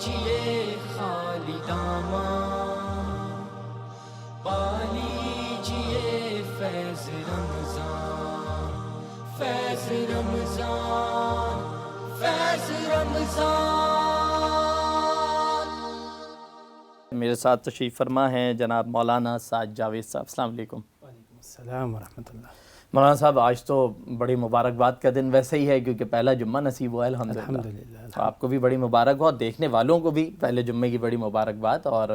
لیجئے خالی داماں، پا لیجئے فیض رمضان، فیض رمضان، فیض رمضان۔ میرے ساتھ تشریف فرما ہیں جناب مولانا سعد جاوید صاحب۔ السلام علیکم۔ وعلیکم السلام ورحمۃ اللہ۔ مولانا صاحب، آج تو بڑی مبارکباد کا دن ویسے ہی ہے کیونکہ پہلا جمعہ نصیب ہوا ہے الحمدللہ۔ تو آپ کو بھی بڑی مبارک ہو اور دیکھنے والوں کو بھی پہلے جمعے کی بڑی مبارکباد۔ اور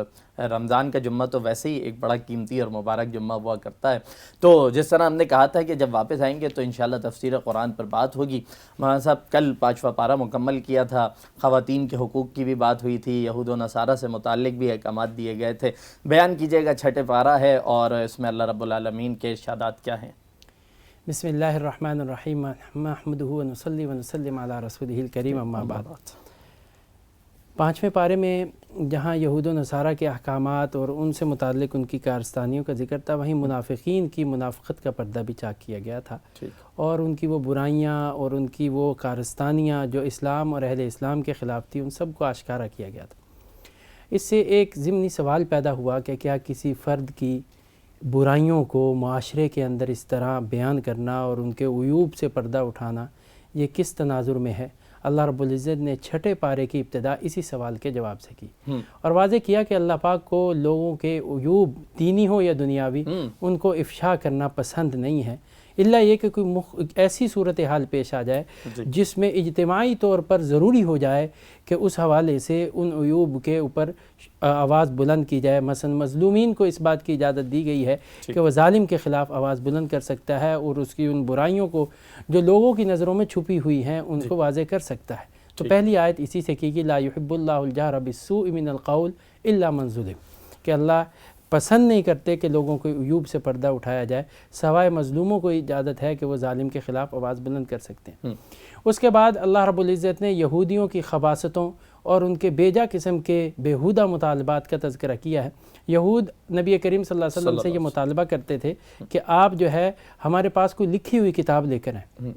رمضان کا جمعہ تو ویسے ہی ایک بڑا قیمتی اور مبارک جمعہ ہوا کرتا ہے۔ تو جس طرح ہم نے کہا تھا کہ جب واپس آئیں گے تو انشاءاللہ تفسیر قرآن پر بات ہوگی۔ مولانا صاحب، کل 5واں پارہ مکمل کیا تھا، خواتین کے حقوق کی بھی بات ہوئی تھی، یہود و نصارہ سے متعلق بھی احکامات دیے گئے تھے۔ بیان کیجیے گا، 6واں پارہ ہے اور اس میں اللہ رب العالمین کے ارشادات کیا ہیں؟ بسم اللہ الرحمن الرحیم، نحمدہ ونصلی ونسلم علی رسولہ الکریم، اما بعد۔ 5ویں پارے میں جہاں یہود و نصارہ کے احکامات اور ان سے متعلق ان کی کارستانیوں کا ذکر تھا، وہیں منافقین کی منافقت کا پردہ بھی چاک کیا گیا تھا، اور ان کی وہ برائیاں اور ان کی وہ کارستانیاں جو اسلام اور اہل اسلام کے خلاف تھی، ان سب کو آشکارا کیا گیا تھا۔ اس سے ایک ضمنی سوال پیدا ہوا کہ کیا کسی فرد کی برائیوں کو معاشرے کے اندر اس طرح بیان کرنا اور ان کے عیوب سے پردہ اٹھانا یہ کس تناظر میں ہے؟ اللہ رب العزت نے 6 پارے کی ابتدا اسی سوال کے جواب سے کی اور واضح کیا کہ اللہ پاک کو لوگوں کے عیوب دینی ہو یا دنیاوی ان کو افشا کرنا پسند نہیں ہے، الا یہ کہ کوئی ایسی صورتحال پیش آ جائے جس میں اجتماعی طور پر ضروری ہو جائے کہ اس حوالے سے ان عیوب کے اوپر آواز بلند کی جائے۔ مثلا مظلومین کو اس بات کی اجازت دی گئی ہے کہ وہ ظالم کے خلاف آواز بلند کر سکتا ہے اور اس کی ان برائیوں کو جو لوگوں کی نظروں میں چھپی ہوئی ہیں ان کو واضح کر سکتا ہے۔ تو پہلی آیت اسی سے کی کہ لا یحب اللہ الجہر بالسوء من القول الا من ظلم، کہ اللہ پسند نہیں کرتے کہ لوگوں کو عیوب سے پردہ اٹھایا جائے، سوائے مظلوموں کو اجازت ہے کہ وہ ظالم کے خلاف آواز بلند کر سکتے ہیں۔ اس کے بعد اللہ رب العزت نے یہودیوں کی خباثتوں اور ان کے بیجا قسم کے بیہودہ مطالبات کا تذکرہ کیا ہے۔ یہود نبی کریم صلی اللہ علیہ وسلم سے یہ مطالبہ کرتے تھے کہ آپ جو ہے ہمارے پاس کوئی لکھی ہوئی کتاب لے کر آئیں۔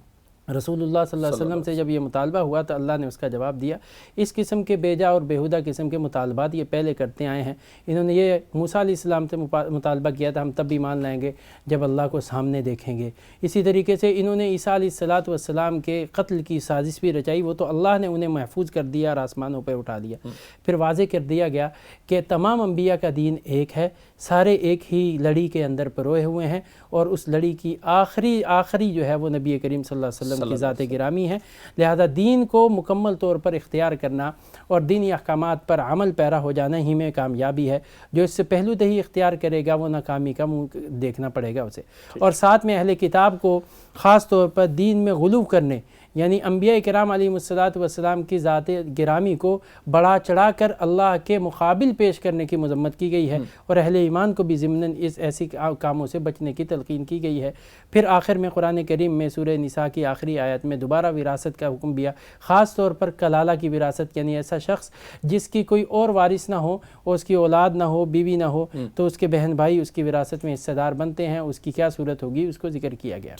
رسول اللہ صلی اللہ علیہ وسلم سے جب یہ مطالبہ ہوا تو اللہ نے اس کا جواب دیا، اس قسم کے بیجا اور بیہودہ قسم کے مطالبات یہ پہلے کرتے آئے ہیں۔ انہوں نے یہ موسیٰ علیہ السلام سے مطالبہ کیا تھا، ہم تب بھی مان لائیں گے جب اللہ کو سامنے دیکھیں گے۔ اسی طریقے سے انہوں نے عیسیٰ علیہ السلام کے قتل کی سازش بھی رچائی، وہ تو اللہ نے انہیں محفوظ کر دیا اور آسمانوں پہ اٹھا دیا۔ پھر واضح کر دیا گیا کہ تمام انبیاء کا دین ایک ہے، سارے ایک ہی لڑی کے اندر پروئے ہوئے ہیں، اور اس لڑی کی آخری جو ہے وہ نبی کریم صلی اللہ علیہ وسلم کی ذات گرامی ہے۔ لہذا دین کو مکمل طور پر اختیار کرنا اور دینی احکامات پر عمل پیرا ہو جانا ہی میں کامیابی ہے۔ جو اس سے پہلو دہی اختیار کرے گا وہ ناکامی کا منہ دیکھنا پڑے گا اسے۔ اور ساتھ میں اہل کتاب کو خاص طور پر دین میں غلو کرنے، یعنی انبیاء کرام علیہ السلام کی ذات گرامی کو بڑا چڑھا کر اللہ کے مقابل پیش کرنے کی مذمت کی گئی ہے، اور اہل ایمان کو بھی ضمناً اس ایسی کاموں سے بچنے کی تلقین کی گئی ہے۔ پھر آخر میں قرآن کریم میں سورہ نساء کی آخری آیت میں دوبارہ وراثت کا حکم دیا، خاص طور پر کلالہ کی وراثت، یعنی ایسا شخص جس کی کوئی اور وارث نہ ہو اور اس کی اولاد نہ ہو، بیوی نہ ہو، تو اس کے بہن بھائی اس کی وراثت میں حصہ دار بنتے ہیں۔ اس کی کیا صورت ہوگی اس کو ذکر کیا گیا۔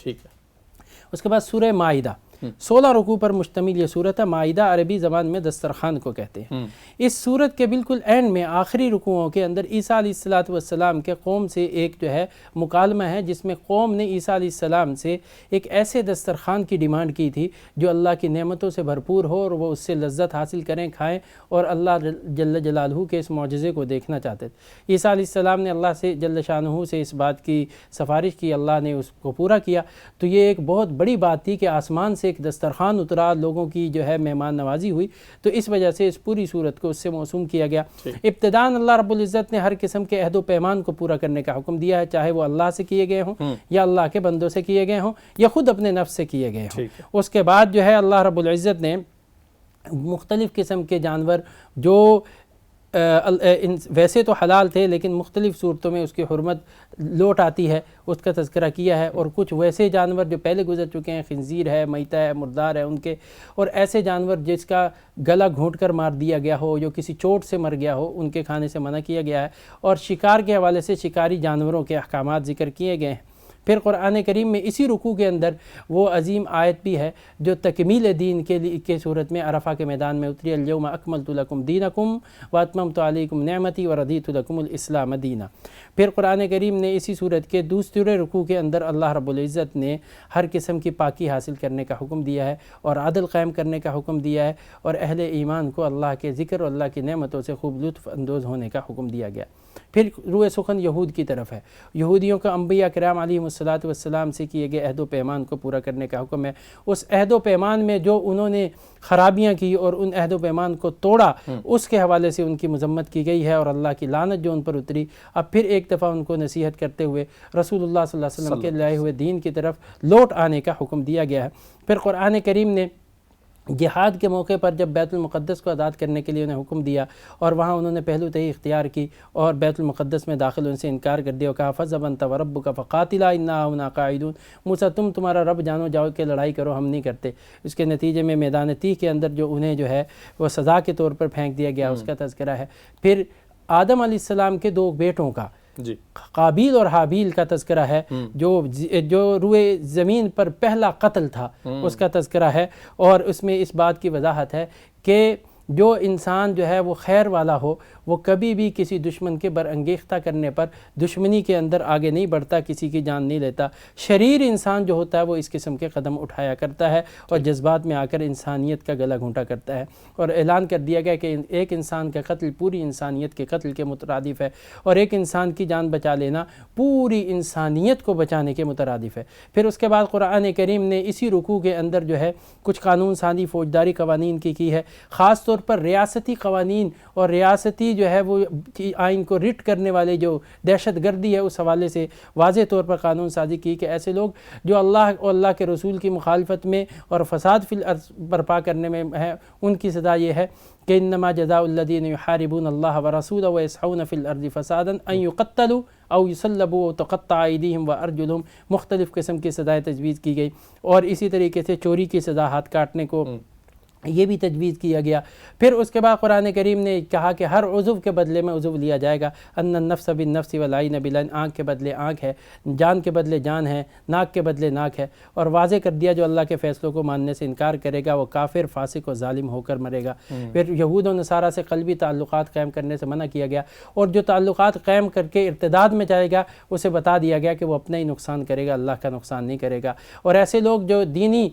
اس کے بعد سورہ مائدہ 16 رکوع پر مشتمل یہ صورت ہے۔ مائدہ عربی زبان میں دسترخوان کو کہتے ہیں۔ اس صورت کے بالکل اینڈ میں آخری رکوعوں کے اندر عیسیٰ علیہ السلام کے قوم سے ایک جو ہے مکالمہ ہے، جس میں قوم نے عیسیٰ علیہ السلام سے ایک ایسے دسترخوان کی ڈیمانڈ کی تھی جو اللہ کی نعمتوں سے بھرپور ہو اور وہ اس سے لذت حاصل کریں، کھائیں، اور اللہ جل جلالہ کے اس معجزے کو دیکھنا چاہتے تھے۔ عیسیٰ علیہ السلام نے اللہ سے جل شانہ سے اس بات کی سفارش کی، اللہ نے اس کو پورا کیا۔ تو یہ ایک بہت بڑی بات تھی کہ آسمان سے ایک دسترخوان اترا، لوگوں کی جو ہے مہمان نوازی ہوئی، تو اس وجہ سے اس پوری صورت کو اس سے موسوم کیا گیا۔ ابتداءً اللہ رب العزت نے ہر قسم کے عہد و پیمان کو پورا کرنے کا حکم دیا ہے، چاہے وہ اللہ سے کیے گئے ہوں یا اللہ کے بندوں سے کیے گئے ہوں یا خود اپنے نفس سے کیے گئے ہوں۔ اس کے بعد جو ہے اللہ رب العزت نے مختلف قسم کے جانور جو ویسے تو حلال تھے لیکن مختلف صورتوں میں اس کی حرمت لوٹ آتی ہے، اس کا تذکرہ کیا ہے، اور کچھ ویسے جانور جو پہلے گزر چکے ہیں، خنزیر ہے، میتہ ہے، مردار ہے ان کے، اور ایسے جانور جس کا گلا گھونٹ کر مار دیا گیا ہو، جو کسی چوٹ سے مر گیا ہو، ان کے کھانے سے منع کیا گیا ہے، اور شکار کے حوالے سے شکاری جانوروں کے احکامات ذکر کیے گئے ہیں۔ پھر قرآن کریم میں اسی رکوع کے اندر وہ عظیم آیت بھی ہے جو تکمیل دین کے صورت میں عرفہ کے میدان میں اتری، الیوم اکملت لکم دینکم واتممت علیکم نعمتی ورضیت لکم الاسلام دینا۔ پھر قرآن کریم نے اسی صورت کے دوسرے رکوع کے اندر اللہ رب العزت نے ہر قسم کی پاکی حاصل کرنے کا حکم دیا ہے اور عدل قائم کرنے کا حکم دیا ہے، اور اہل ایمان کو اللہ کے ذکر اور اللہ کی نعمتوں سے خوب لطف اندوز ہونے کا حکم دیا گیا۔ پھر روئے سخن یہود کی طرف ہے، یہودیوں کا انبیاء کرام علیہم الصلاۃ سے کیے گئے عہد و پیمان کو پورا کرنے کا حکم ہے۔ اس عہد و پیمان میں جو انہوں نے خرابیاں کی اور ان عہد و پیمان کو توڑا، اس کے حوالے سے ان کی مذمت کی گئی ہے اور اللہ کی لعنت جو ان پر اتری۔ اب پھر ایک دفعہ ان کو نصیحت کرتے ہوئے رسول اللہ صلی اللہ علیہ وسلم کے لائے ہوئے دین کی طرف لوٹ آنے کا حکم دیا گیا ہے۔ پھر قرآن کریم نے جہاد کے موقع پر جب بیت المقدس کو آزاد کرنے کے لیے انہیں حکم دیا اور وہاں انہوں نے پہلو تہی اختیار کی اور بیت المقدس میں داخل ان سے انکار کر دیا، کہا فَاذْهَبْ أَنْتَ وَرَبُّكَ فَقَاتِلَا إِنَّا هُنَا قَاعِدُونَ، موسیٰ تمہارا رب جانو جاؤ کہ لڑائی کرو، ہم نہیں کرتے۔ اس کے نتیجے میں میدان تیہ کے اندر جو انہیں جو ہے وہ سزا کے طور پر پھینک دیا گیا، اس کا تذکرہ ہے۔ پھر آدم علیہ السلام کے 2 بیٹوں کا قابیل اور حابیل کا تذکرہ ہے، جو روئے زمین پر پہلا قتل تھا اس کا تذکرہ ہے، اور اس میں اس بات کی وضاحت ہے کہ جو انسان جو ہے وہ خیر والا ہو وہ کبھی بھی کسی دشمن کے برانگیختہ کرنے پر دشمنی کے اندر آگے نہیں بڑھتا، کسی کی جان نہیں لیتا۔ شریر انسان جو ہوتا ہے وہ اس قسم کے قدم اٹھایا کرتا ہے اور جذبات میں آ کر انسانیت کا گلا گھونٹا کرتا ہے، اور اعلان کر دیا گیا کہ ایک انسان کا قتل پوری انسانیت کے قتل کے مترادف ہے، اور ایک انسان کی جان بچا لینا پوری انسانیت کو بچانے کے مترادف ہے۔ پھر اس کے بعد قرآن کریم نے اسی رکوع کے اندر جو ہے کچھ قانون سازی فوجداری قوانین کی ہے، خاص طور پر ریاستی قوانین اور ریاستی جو ہے وہ آئین کو رٹ کرنے والے جو دہشت گردی ہے اس حوالے سے واضح طور پر قانون سازی کی کہ ایسے لوگ جو اللہ اور اللہ کے رسول کی مخالفت میں اور فساد فی الارض برپا کرنے میں ہے، ان کی سزا یہ ہے کہ انما جزاء الذین یحاربون اللہ ورسولہ ویسعون فی الارض فسادا ان یقتلوا او یصلبوا او تقطع ایدیہم وارجلہم، مختلف قسم کی سزائیں تجویز کی گئی، اور اسی طریقے سے چوری کی سزا ہاتھ کاٹنے کو یہ بھی تجویز کیا گیا۔ پھر اس کے بعد قرآن کریم نے کہا کہ ہر عضو کے بدلے میں عضو لیا جائے گا، ان النفس بالنفس والعین بالعین، آنکھ کے بدلے آنکھ ہے، جان کے بدلے جان ہے، ناک کے بدلے ناک ہے، اور واضح کر دیا جو اللہ کے فیصلوں کو ماننے سے انکار کرے گا وہ کافر، فاسق و ظالم ہو کر مرے گا۔ پھر یہود و نصارہ سے قلبی تعلقات قائم کرنے سے منع کیا گیا، اور جو تعلقات قائم کر کے ارتداد میں جائے گا اسے بتا دیا گیا کہ وہ اپنا ہی نقصان کرے گا، اللہ کا نقصان نہیں کرے گا۔ اور ایسے لوگ جو دینی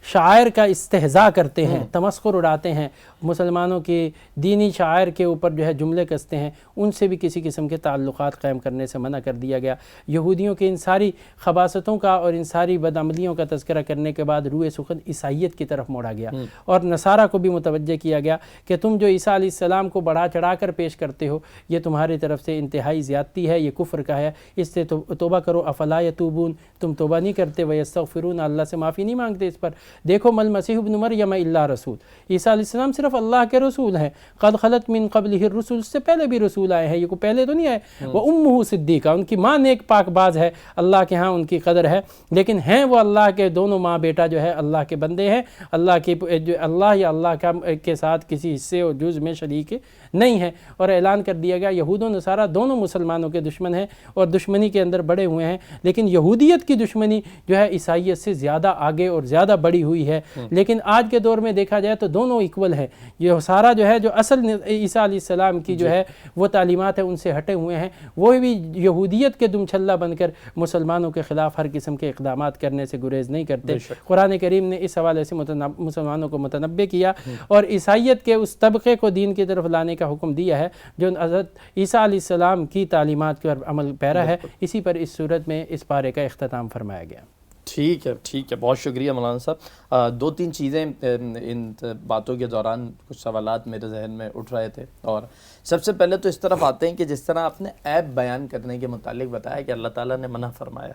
شاعر کا استہزاء کرتے ہیں، تمسخر اڑاتے ہیں، مسلمانوں کے دینی شاعر کے اوپر جو ہے جملے کستے ہیں، ان سے بھی کسی قسم کے تعلقات قائم کرنے سے منع کر دیا گیا۔ یہودیوں کے ان ساری خباثتوں کا اور ان ساری بدعملیوں کا تذکرہ کرنے کے بعد روئے سخن عیسائیت کی طرف موڑا گیا، اور نصارہ کو بھی متوجہ کیا گیا کہ تم جو عیسیٰ علیہ السلام کو بڑھا چڑھا کر پیش کرتے ہو یہ تمہاری طرف سے انتہائی زیادتی ہے، یہ کفر کا ہے، اس سے توبہ کرو، افلا یتوبون، تم توبہ نہیں کرتے، ویستغفرون، اللہ سے معافی نہیں مانگتے اس پر۔ دیکھو مل مسیح ابن مریم الا رسول، عیسیٰ علیہ السلام صرف اللہ کے رسول ہیں، قد خلت من قبلہ الرسل، اس سے پہلے بھی رسول آئے ہیں، یہ کو پہلے تو نہیں آئے۔ وامہ صدیقہ، ان کی ماں نیک پاک باز ہے، اللہ کے ہاں ان کی قدر ہے، لیکن ہیں وہ اللہ کے دونوں ماں بیٹا جو ہے اللہ کے بندے ہیں، اللہ کی جو اللہ یا اللہ کے ساتھ کسی حصے اور جز میں شریک نہیں ہے۔ اور اعلان کر دیا گیا یہود و نصارہ دونوں مسلمانوں کے دشمن ہیں اور دشمنی کے اندر بڑے ہوئے ہیں، لیکن یہودیت کی دشمنی جو ہے عیسائیت سے زیادہ آگے اور زیادہ بڑی ہوئی ہے۔ لیکن آج کے دور میں دیکھا جائے تو دونوں ایکول ہیں، یہ سارا جو ہے جو اصل عیسیٰ علیہ السلام کی جو ہے وہ تعلیمات ہیں ان سے ہٹے ہوئے ہیں، وہ بھی یہودیت کے دم چھلا بن کر مسلمانوں کے خلاف ہر قسم کے اقدامات کرنے سے گریز نہیں کرتے۔ قرآن کریم نے اس حوالے سے مسلمانوں کو متنبہ کیا اور عیسائیت کے اس طبقے کو دین کی طرف لانے کا حکم دیا ہے جو حضرت عیسیٰ علیہ السلام کی تعلیمات پر عمل پیرا ہے۔ اسی پر اس صورت میں اس پارے کا اختتام فرمایا گیا۔ ٹھیک ہے، بہت شکریہ مولانا صاحب۔ 2-3 چیزیں ان باتوں کے دوران کچھ سوالات میرے ذہن میں اٹھ رہے تھے، اور سب سے پہلے تو اس طرف آتے ہیں کہ جس طرح آپ نے عیب بیان کرنے کے متعلق بتایا کہ اللہ تعالیٰ نے منع فرمایا،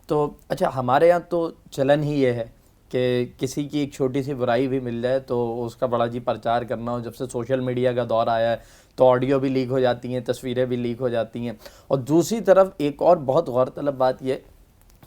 تو اچھا ہمارے یہاں تو چلن ہی یہ ہے کہ کسی کی ایک چھوٹی سی برائی بھی مل جائے تو اس کا بڑا جی پرچار کرنا ہو۔ جب سے سوشل میڈیا کا دور آیا ہے تو آڈیو بھی لیک ہو جاتی ہیں، تصویریں بھی لیک ہو جاتی ہیں، اور دوسری طرف ایک اور بہت غور طلب بات یہ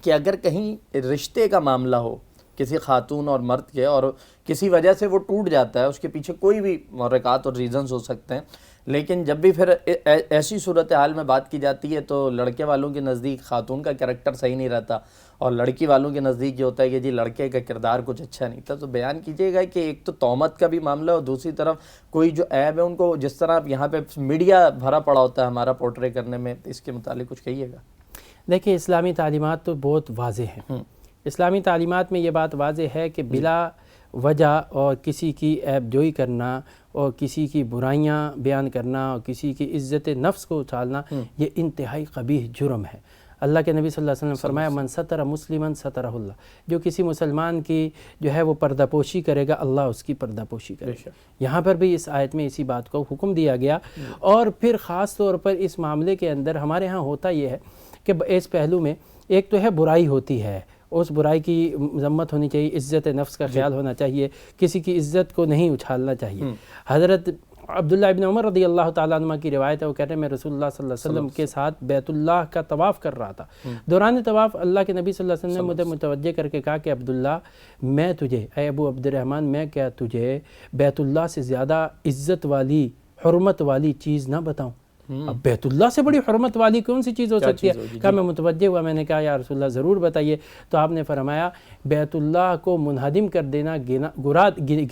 کہ اگر کہیں رشتے کا معاملہ ہو کہ کسی خاتون اور مرد کے اور کسی وجہ سے وہ ٹوٹ جاتا ہے، اس کے پیچھے کوئی بھی محرکات اور ریزنز ہو سکتے ہیں، لیکن جب بھی پھر ایسی صورتحال میں بات کی جاتی ہے تو لڑکے والوں کے نزدیک خاتون کا کریکٹر صحیح نہیں رہتا اور لڑکی والوں کے نزدیک یہ ہوتا ہے کہ جی لڑکے کا کردار کچھ اچھا نہیں تھا. تو بیان کیجیے گا کہ ایک تو تہمت کا بھی معاملہ ہے اور دوسری طرف کوئی جو عیب ہے ان کو جس طرح یہاں پہ میڈیا بھرا پڑا ہوتا ہے ہمارا پورٹرے کرنے میں، اس کے متعلق کچھ کہیے گا. دیکھیں اسلامی تعلیمات تو بہت واضح ہیں. اسلامی تعلیمات میں یہ بات واضح ہے کہ بلا وجہ اور کسی کی عیب جوئی کرنا اور کسی کی برائیاں بیان کرنا اور کسی کی عزت نفس کو اچھالنا یہ انتہائی قبیح جرم ہے. اللہ کے نبی صلی اللہ علیہ وسلم نے فرمایا من ستر مسلمن سترہ اللہ، جو کسی مسلمان کی جو ہے وہ پردہ پوشی کرے گا اللہ اس کی پردہ پوشی کرے گا. یہاں پر بھی اس آیت میں اسی بات کو حکم دیا گیا. اور پھر خاص طور پر اس معاملے کے اندر ہمارے ہاں ہوتا یہ ہے کہ اس پہلو میں ایک تو ہے برائی ہوتی ہے، اس برائی کی مذمت ہونی چاہیے، عزت نفس کا خیال ہونا چاہیے، کسی کی عزت کو نہیں اچھالنا چاہیے. حضرت عبداللہ ابن عمر رضی اللہ تعالیٰ عنہ کی روایت ہے، وہ کہتے ہیں میں رسول اللہ صلی اللہ علیہ وسلم کے ساتھ بیت اللہ کا طواف کر رہا تھا. دوران طواف اللہ کے نبی صلی اللہ علیہ وسلم نے مجھے متوجہ کر کے کہا کہ عبداللہ میں تجھے، اے ابو عبد الرحمن میں کیا تجھے بیت اللہ سے زیادہ عزت والی حرمت والی چیز نہ بتاؤں؟ اب بیت اللہ سے بڑی حرمت والی کون سی چیز ہو سکتی ہے؟ کہا میں متوجہ ہوا، میں نے کہا یا رسول اللہ ضرور بتائیے. تو آپ نے فرمایا بیت اللہ کو منہدم کر دینا،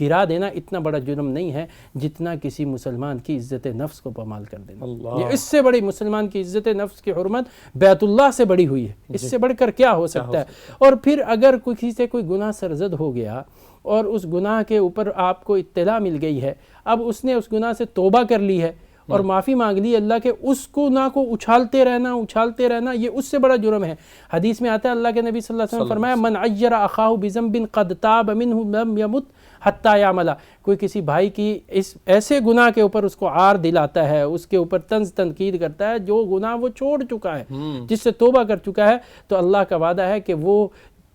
گرا دینا اتنا بڑا جرم نہیں ہے جتنا کسی مسلمان کی عزت نفس کو پامال کر دینا. یہ اس سے بڑی مسلمان کی عزت نفس کی حرمت بیت اللہ سے بڑی ہوئی ہے، اس سے بڑھ کر کیا ہو سکتا ہے؟ اور پھر اگر کسی سے کوئی گناہ سرزد ہو گیا اور اس گناہ کے اوپر آپ کو اطلاع مل گئی ہے، اب اس نے اس گناہ سے توبہ کر لی ہے اور معافی مانگ لی اللہ کے، اس گناہ کو اچھالتے رہنا یہ اس سے بڑا جرم ہے. حدیث میں آتا ہے اللہ کے نبی صلی اللہ علیہ وسلم فرمایا من عیر اخاہ بذنب قد تاب منہ لم یمت حتی یعملا، کوئی کسی بھائی کی اس ایسے گناہ کے اوپر اس کو عار دلاتا ہے، اس کے اوپر طنز تنقید کرتا ہے جو گناہ وہ چھوڑ چکا ہے، جس سے توبہ کر چکا ہے، تو اللہ کا وعدہ ہے کہ وہ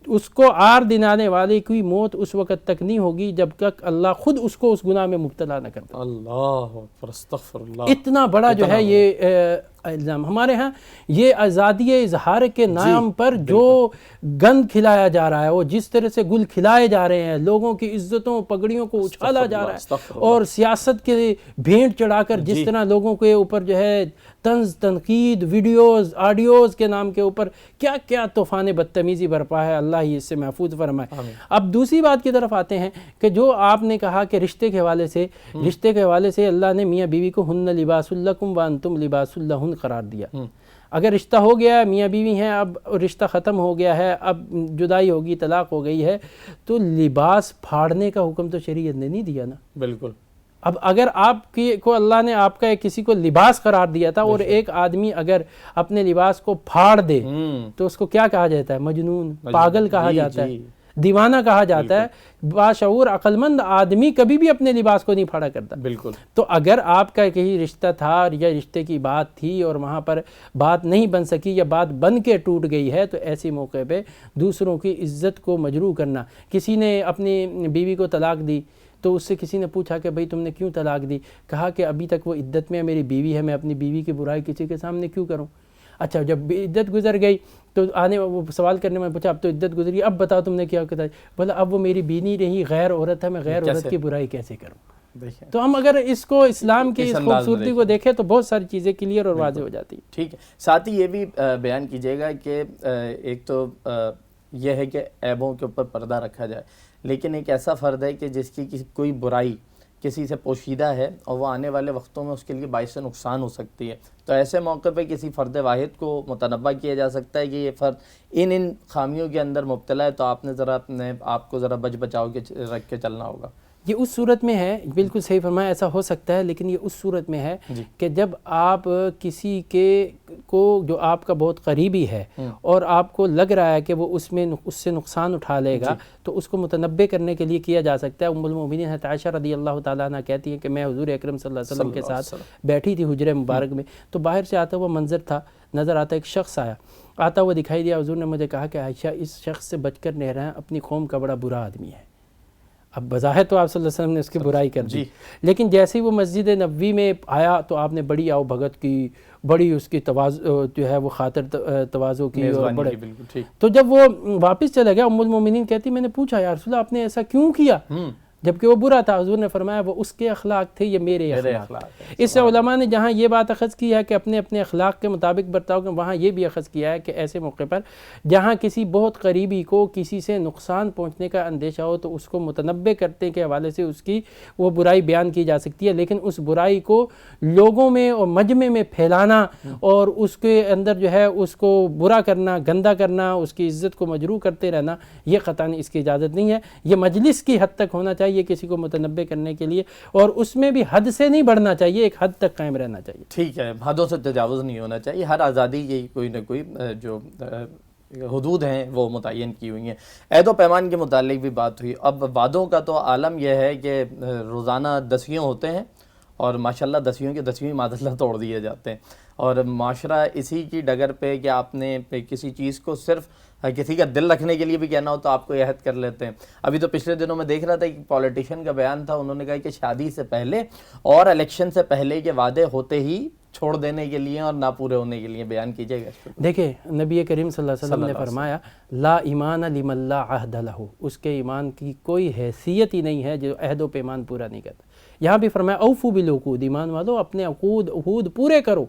اس کو عار دلانے والے کی موت اس وقت تک نہیں ہوگی جب تک اللہ خود اس کو اس گناہ میں مبتلا نہ کرتا. اللہ استغفر اللہ. اتنا بڑا جو ہے یہ الزام. ہمارے ہاں یہ آزادی اظہار کے نام پر جو گند کھلایا جا رہا ہے، وہ جس طرح سے گل کھلائے جا رہے ہیں، لوگوں کی عزتوں پگڑیوں کو اچھالا جا رہا ہے اور سیاست کے بھینٹ چڑھا کر جس طرح لوگوں کے اوپر جو ہے طنز تنقید ویڈیوز آڈیوز کے نام کے اوپر کیا کیا طوفان بدتمیزی برپا ہے، اللہ ہی اس سے محفوظ فرمائے. اب دوسری بات کی طرف آتے ہیں کہ جو آپ نے کہا کہ رشتے کے حوالے سے اللہ نے میاں بیوی کو ہن لباس لکم وانتم لباس لہن قرار دیا. اگر رشتہ ہو گیا ہے، میاں بیوی ہیں، اب رشتہ ختم ہو گیا ہے، اب جدائی ہوگی، طلاق ہو گئی ہے، تو لباس پھاڑنے کا حکم تو شریعت نے نہیں دیا نا. بالکل. اب اگر آپ کو اللہ نے آپ کا کسی کو لباس قرار دیا تھا اور ایک آدمی اگر اپنے لباس کو پھاڑ دے تو اس کو کیا کہا جاتا ہے؟ مجنون، پاگل کہا جاتا ہے، دیوانہ کہا جاتا ہے. باشعور عقل مند آدمی کبھی بھی اپنے لباس کو نہیں پھاڑا کرتا. بالکل. تو اگر آپ کا کہیں رشتہ تھا یا رشتے کی بات تھی اور وہاں پر بات نہیں بن سکی یا بات بن کے ٹوٹ گئی ہے، تو ایسی موقع پہ دوسروں کی عزت کو مجروح کرنا. کسی نے اپنی بیوی کو طلاق دی تو اس سے کسی نے پوچھا کہ بھئی تم نے کیوں طلاق دی؟ کہا کہ ابھی تک وہ عدت میں میری بیوی ہے، میں اپنی بیوی کی برائی کسی کے سامنے کیوں کروں؟ اچھا جب عدت گزر گئی تو وہ سوال کرنے میں پوچھا اب تو عدت گزری، اب بتاؤ تم نے کیا کیا؟ بولا اب وہ میری بیوی رہی، غیر عورت ہے، میں غیر عورت کی برائی کیسے کروں؟ تو ہم اگر اس کو اسلام کی اس خوبصورتی کو دیکھیں تو بہت ساری چیزیں کلیئر اور واضح ہو جاتی ہیں. ٹھیک ہے. ساتھ ہی یہ بھی بیان کیجیے گا کہ ایک تو یہ ہے کہ عیبوں کے اوپر پردہ رکھا جائے، لیکن ایک ایسا فرد ہے کہ جس کی کوئی برائی کسی سے پوشیدہ ہے اور وہ آنے والے وقتوں میں اس کے لیے باعث نقصان ہو سکتی ہے، تو ایسے موقع پہ کسی فرد واحد کو متنبہ کیا جا سکتا ہے کہ یہ فرد ان خامیوں کے اندر مبتلا ہے، تو آپ نے ذرا اپنے آپ کو ذرا بچ بچاؤ کے رکھ کے چلنا ہوگا. یہ اس صورت میں ہے، بالکل صحیح فرمایا، ایسا ہو سکتا ہے، لیکن یہ اس صورت میں ہے کہ جب آپ کسی کو جو آپ کا بہت قریبی ہے اور آپ کو لگ رہا ہے کہ وہ اس سے نقصان اٹھا لے گا، تو اس کو متنبہ کرنے کے لیے کیا جا سکتا ہے. ام المؤمنین حضرت عائشہ رضی اللہ تعالیٰ عنہ کہتی ہیں کہ میں حضور اکرم صلی اللہ علیہ وسلم کے ساتھ بیٹھی تھی حجرے مبارک میں، تو باہر سے آتا ہوا منظر تھا، نظر آتا ایک شخص آتا ہوا دکھائی دیا. حضور نے مجھے کہا کہ عائشہ اس شخص سے بچ کر رہنا، اپنی قوم کا بڑا برا آدمی ہے. اب بظاہر تو آپ صلی اللہ علیہ وسلم نے اس کی برائی کر دی، لیکن جیسے ہی وہ مسجد نبوی میں آیا تو آپ نے بڑی آؤ بھگت کی، بڑی اس کی جو ہے وہ خاطر تواضع کی اور بڑے، تو جب وہ واپس چلا گیا ام المومنین کہتی میں نے پوچھا یا رسول اللہ آپ نے ایسا کیوں کیا جبکہ وہ برا تھا؟ حضور نے فرمایا وہ اس کے اخلاق تھے، یہ میرے اخلاق۔ اس سے علماء نے جہاں یہ بات اخذ کی ہے کہ اپنے اپنے اخلاق کے مطابق برتاؤ کریں، وہاں یہ بھی اخذ کیا ہے کہ ایسے موقع پر جہاں کسی بہت قریبی کو کسی سے نقصان پہنچنے کا اندیشہ ہو تو اس کو متنبع کرتے کے حوالے سے اس کی وہ برائی بیان کی جا سکتی ہے، لیکن اس برائی کو لوگوں میں اور مجمع میں پھیلانا اور اس کے اندر جو ہے اس کو برا کرنا، گندا کرنا، اس کی عزت کو مجروح کرتے رہنا، یہ قطعاً اس کی اجازت نہیں ہے۔ یہ مجلس کی حد تک ہونا چاہیے کسی کو متنبع کرنے کے لیے، اور اس میں بھی حد سے نہیں بڑھنا چاہیے، ایک حد تک قائم رہنا چاہیے۔ ٹھیک ہے، حدوں سے تجاوز نہیں ہونا چاہیے، ہر آزادی کی کوئی نہ کوئی جو حدود ہیں وہ متعین کی ہوئی ہیں۔ عہد و پیمان کے متعلق بھی بات ہوئی، اب وعدوں کا تو عالم یہ ہے کہ روزانہ دسیوں ہوتے ہیں اور ماشاءاللہ دسیوں کے دسیوں معذاللہ توڑ دیے جاتے ہیں، اور معاشرہ اسی کی ڈگر پہ کہ آپ نے کسی چیز کو صرف کسی کا دل رکھنے کے لیے بھی کہنا ہو تو آپ کو عہد کر لیتے ہیں۔ ابھی تو پچھلے دنوں میں دیکھ رہا تھا کہ پولیٹیشین کا بیان تھا، انہوں نے کہا کہ شادی سے پہلے اور الیکشن سے پہلے کے وعدے ہوتے ہی چھوڑ دینے کے لیے اور نہ پورے ہونے کے لیے بیان کیجیے گا۔ دیکھیں نبی کریم صلی اللہ علیہ وسلم نے فرمایا لا ایمان لمن لا عہد لہ، اس کے ایمان کی کوئی حیثیت ہی نہیں ہے جو عہد و پیمان پورا نہیں کرتا۔ یہاں بھی فرمایا اوفو بالعقود، ایمان والو اپنے عہود پورے کرو،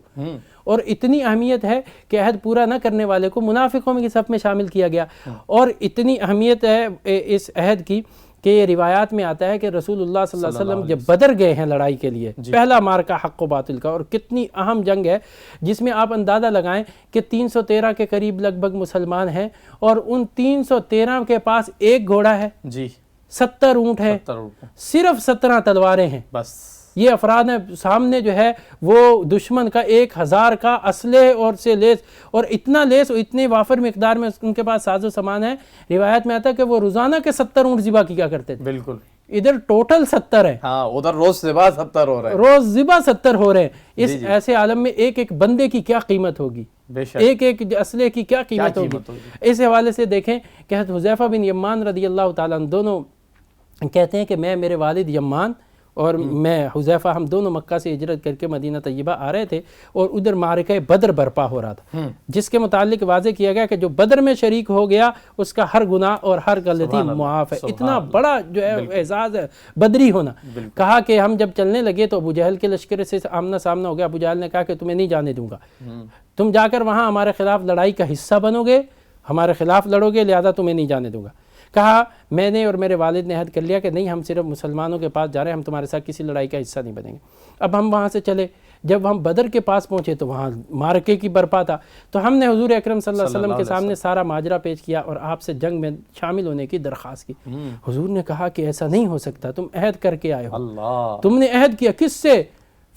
اور اتنی اہمیت ہے کہ عہد پورا نہ کرنے والے کو منافقوں میں کی صف میں شامل کیا گیا، اور اتنی اہمیت ہے اس عہد کی کہ یہ روایات میں آتا ہے کہ رسول اللہ صلی اللہ علیہ وسلم جب بدر گئے ہیں لڑائی کے لیے، پہلا مارکہ حق و باطل کا، اور کتنی اہم جنگ ہے جس میں آپ اندازہ لگائیں کہ 313 کے قریب لگ بھگ مسلمان ہیں، اور ان 313 کے پاس ایک گھوڑا ہے، 70 اونٹ ہیں، صرف 17 تلواریں ہیں، بس یہ افراد ہیں۔ سامنے جو ہے وہ دشمن کا 1000 کا اسلحے اور سے لیس، اور اتنا لیس اور اتنے وافر مقدار میں ان کے پاس ساز و سامان ہے۔ روایت میں آتا ہے کہ وہ روزانہ کے 70 اونٹ ذبح کیا کرتے تھے۔ بالکل، ادھر ٹوٹل 70 ہے، ہاں ادھر روز ذبح 70 ہو رہے ہیں، روز ذبح 70 ہو رہے ہیں۔ اس ایسے عالم میں ایک ایک بندے کی کیا قیمت ہوگی، ایک ایک اسلحے کی کیا قیمت ہوگی۔ اس حوالے سے دیکھیں کہ حضرت حذیفہ بن یمان رضی اللہ تعالیٰ عنہ دونوں کہتے ہیں کہ میرے والد یمان اور میں حذیفہ ہم دونوں مکہ سے ہجرت کر کے مدینہ طیبہ آ رہے تھے، اور ادھر معرکہ بدر برپا ہو رہا تھا، جس کے متعلق واضح کیا گیا کہ جو بدر میں شریک ہو گیا اس کا ہر گناہ اور ہر غلطی معاف ہے۔ اتنا بڑا جو ہے اعزاز ہے بدری ہونا۔ کہا کہ ہم جب چلنے لگے تو ابو جہل کے لشکر سے آمنا سامنا ہو گیا۔ ابو جہل نے کہا کہ تمہیں نہیں جانے دوں گا، تم جا کر وہاں ہمارے خلاف لڑائی کا حصہ بنو گے، ہمارے خلاف لڑو گے، لہذا تمہیں نہیں جانے دوں گا۔ کہا میں نے اور میرے والد نے عہد کر لیا کہ نہیں، ہم صرف مسلمانوں کے پاس جا رہے ہیں، ہم تمہارے ساتھ کسی لڑائی کا حصہ نہیں بنیں گے۔ اب ہم وہاں سے چلے، جب ہم بدر کے پاس پہنچے تو وہاں معرکے کی برپا تھا، تو ہم نے حضور اکرم صلی اللہ علیہ وسلم کے سامنے سارا ماجرا پیش کیا اور آپ سے جنگ میں شامل ہونے کی درخواست کی۔ حضور نے کہا کہ ایسا نہیں ہو سکتا، تم عہد کر کے آئے ہو، تم نے عہد کیا کس سے؟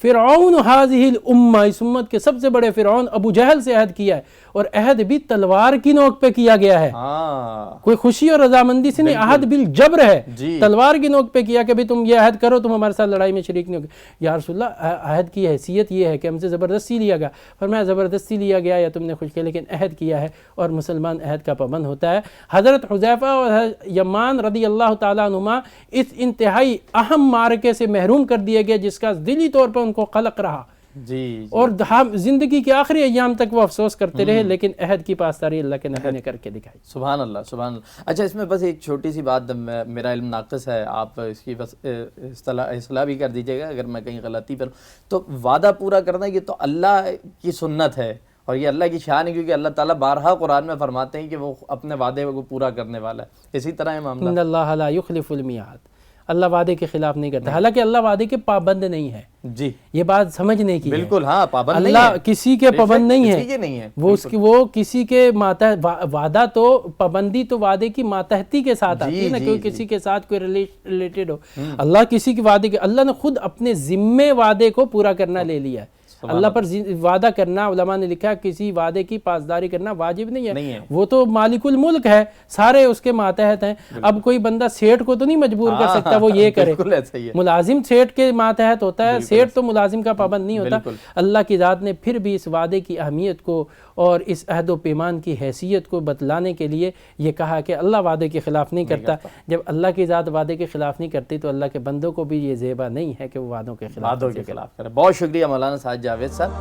فرعون هذه الامہ، اس امت کے سب سے بڑے فرعون ابو جہل سے عہد کیا ہے، اور عہد بھی تلوار کی نوک پہ کیا گیا ہے، کوئی خوشی اور رضامندی سے نہیں، عہد بالجبر ہے، تلوار کی نوک پہ کیا کہ بھی تم یہ عہد کرو، تم ہمارے ساتھ لڑائی میں شریک نہیں ہوگے۔ یا رسول اللہ عہد کی حیثیت یہ ہے کہ ہم سے زبردستی لیا گیا۔ فرمایا زبردستی لیا گیا یا تم نے خوش کیا، لیکن عہد کیا ہے، اور مسلمان عہد کا پابند ہوتا ہے۔ حضرت حذیفہ اور یمان رضی اللہ تعالیٰ عنہما اس انتہائی اہم معرکے سے محروم کر دیے گئے جس کا ذیلی طور پر ان کو قلق رہا، اور زندگی کے آخری ایام تک وہ افسوس کرتے رہے، لیکن عہد کی پاسداری اللہ کے نبی نے کر کے دکھائی۔ سبحان اللہ، سبحان اللہ۔ اچھا، اس میں بس ایک چھوٹی سی بات، میرا علم ناقص ہے، آپ اس کی بس اصلاح بھی کر دیجیے گا اگر میں کہیں غلطی پر ہوں۔ تو وعدہ پورا کرنا یہ تو اللہ کی سنت ہے اور یہ اللہ کی شان ہے، کیونکہ اللہ تعالیٰ بارہا قرآن میں فرماتے ہیں کہ وہ اپنے وعدے کو پورا کرنے والا ہے۔ اسی طرح ہے معاملہ، ان اللہ لا یخلف المیعاد، اللہ وعدے کے خلاف نہیں کرتا، حالانکہ اللہ وعدے کے پابند نہیں ہے۔ جی، یہ بات سمجھنے کی ہے، بالکل، ہاں پابند نہیں ہے، اللہ کسی کے پابند نہیں ہے، وہ کسی کے وعدہ تو پابندی تو وعدے کی ماتحتی کے ساتھ آتی ہے نا، کہ کسی کے ساتھ کوئی ریلیٹڈ ہو۔ اللہ کسی کے وعدے کے، اللہ نے خود اپنے ذمے وعدے کو پورا کرنا لے لیا ہے۔ اللہ پر وعدہ کرنا، علماء نے لکھا کسی وعدے کی پاسداری کرنا واجب نہیں ہے، وہ تو مالک الملک ہے، سارے اس کے ماتحت ہیں۔ اب کوئی بندہ سیٹ کو تو نہیں مجبور کر سکتا وہ یہ کرے، ملازم سیٹ کے ماتحت ہوتا ہے، سیٹ تو ملازم کا پابند نہیں ہوتا۔ اللہ کی ذات نے پھر بھی اس وعدے کی اہمیت کو اور اس عہد و پیمان کی حیثیت کو بتلانے کے لیے یہ کہا کہ اللہ وعدے کے خلاف نہیں کرتا۔ جب اللہ کی ذات وعدے کے خلاف نہیں کرتی تو اللہ کے بندوں کو بھی یہ زیبا نہیں ہے کہ وہ وعدوں کے خلاف کرے۔ بہت شکریہ مولانا سعد جاوید صاحب۔